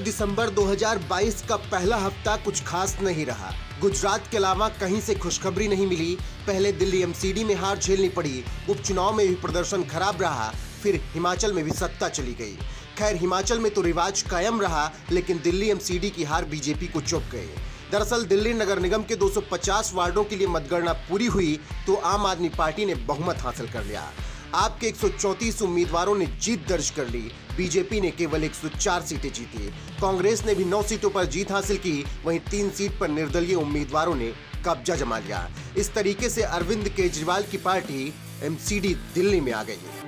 दिसंबर 2022 का पहला हफ्ता कुछ खास नहीं रहा। गुजरात के अलावा कहीं से खुशखबरी नहीं मिली। पहले दिल्ली एमसीडी में हार झेलनी पड़ी, उपचुनाव में भी प्रदर्शन खराब रहा, फिर हिमाचल में भी सत्ता चली गई। खैर, हिमाचल में तो रिवाज कायम रहा, लेकिन दिल्ली एमसीडी की हार बीजेपी को चुभ गई। दरअसल दिल्ली नगर निगम के 250 वार्डों के लिए मतगणना पूरी हुई तो आम आदमी पार्टी ने बहुमत हासिल कर लिया। आपके 134 उम्मीदवारों ने जीत दर्ज कर ली। बीजेपी ने केवल 104 सीटें जीती। कांग्रेस ने भी 9 सीटों पर जीत हासिल की। वहीं 3 सीट पर निर्दलीय उम्मीदवारों ने कब्जा जमा लिया। इस तरीके से अरविंद केजरीवाल की पार्टी एमसीडी दिल्ली में आ गई।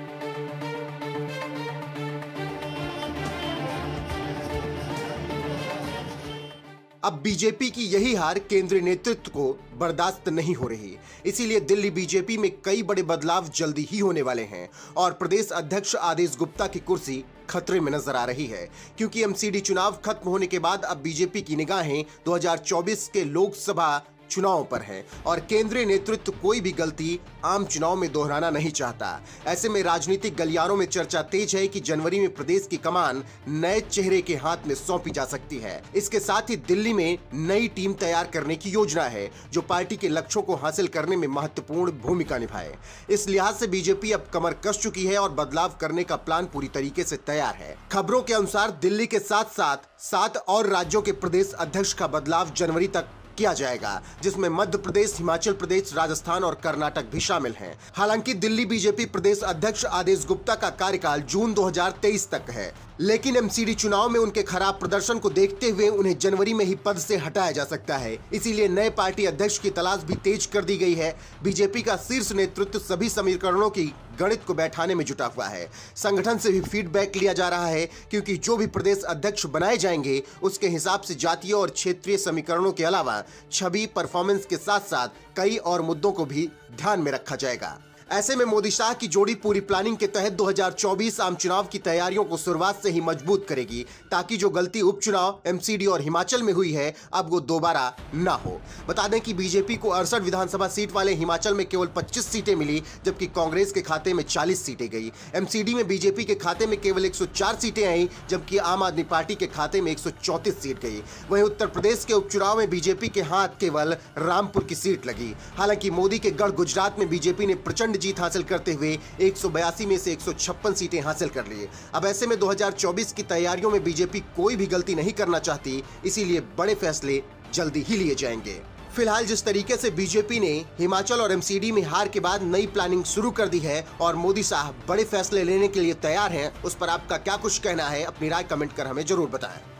अब बीजेपी की यही हार केंद्रीय नेतृत्व को बर्दाश्त नहीं हो रही। इसीलिए दिल्ली बीजेपी में कई बड़े बदलाव जल्दी ही होने वाले हैं और प्रदेश अध्यक्ष आदेश गुप्ता की कुर्सी खतरे में नजर आ रही है, क्योंकि एमसीडी चुनाव खत्म होने के बाद अब बीजेपी की निगाहें 2024 के लोकसभा चुनाव पर है और केंद्रीय नेतृत्व कोई भी गलती आम चुनाव में दोहराना नहीं चाहता। ऐसे में राजनीतिक गलियारों में चर्चा तेज है कि जनवरी में प्रदेश की कमान नए चेहरे के हाथ में सौंपी जा सकती है। इसके साथ ही दिल्ली में नई टीम तैयार करने की योजना है जो पार्टी के लक्ष्यों को हासिल करने में महत्वपूर्ण भूमिका निभाए। इस लिहाज से बीजेपी अब कमर कस चुकी है और बदलाव करने का प्लान पूरी तरीके से तैयार है। खबरों के अनुसार दिल्ली के साथ साथ 7 और राज्यों के प्रदेश अध्यक्ष का बदलाव जनवरी तक किया जाएगा, जिसमें मध्य प्रदेश, हिमाचल प्रदेश, राजस्थान और कर्नाटक भी शामिल हैं। हालांकि दिल्ली बीजेपी प्रदेश अध्यक्ष आदेश गुप्ता का कार्यकाल जून 2023 तक है, लेकिन एमसीडी चुनाव में उनके खराब प्रदर्शन को देखते हुए उन्हें जनवरी में ही पद से हटाया जा सकता है। इसीलिए नए पार्टी अध्यक्ष की तलाश भी तेज कर दी गई है। बीजेपी का शीर्ष नेतृत्व सभी समीकरणों की गणित को बैठाने में जुटा हुआ है। संगठन से भी फीडबैक लिया जा रहा है, क्योंकि जो भी प्रदेश अध्यक्ष बनाए जाएंगे उसके हिसाब से जातीय और क्षेत्रीय समीकरणों के अलावा छवि, परफॉर्मेंस के साथ साथ कई और मुद्दों को भी ध्यान में रखा जाएगा। ऐसे में मोदी शाह की जोड़ी पूरी प्लानिंग के तहत 2024 आम चुनाव की तैयारियों को शुरुआत से ही मजबूत करेगी, ताकि जो गलती उपचुनाव एमसीडी और हिमाचल में हुई है अब वो दोबारा ना हो। बता दें कि बीजेपी को 68 विधानसभा सीट वाले हिमाचल में केवल 25 सीटें मिली, जबकि कांग्रेस के खाते में 40 सीटें गई। एमसीडी में बीजेपी के खाते में केवल 104 सीटें आई, जबकि आम आदमी पार्टी के खाते में 134 सीट गई। वहीं उत्तर प्रदेश के उपचुनाव में बीजेपी के हाथ केवल रामपुर की सीट लगी। हालांकि मोदी के गढ़ गुजरात में बीजेपी ने प्रचंड जीत हासिल करते हुए 182 में से 156 सीटें हासिल कर ली। अब ऐसे में 2024 की तैयारियों में बीजेपी कोई भी गलती नहीं करना चाहती, इसीलिए बड़े फैसले जल्दी ही लिए जाएंगे। फिलहाल जिस तरीके से बीजेपी ने हिमाचल और एमसीडी में हार के बाद नई प्लानिंग शुरू कर दी है और मोदी साहब बड़े फैसले लेने के लिए तैयार हैं, उस पर आपका क्या कुछ कहना है? अपनी राय कमेंट कर हमें जरूर बताएं।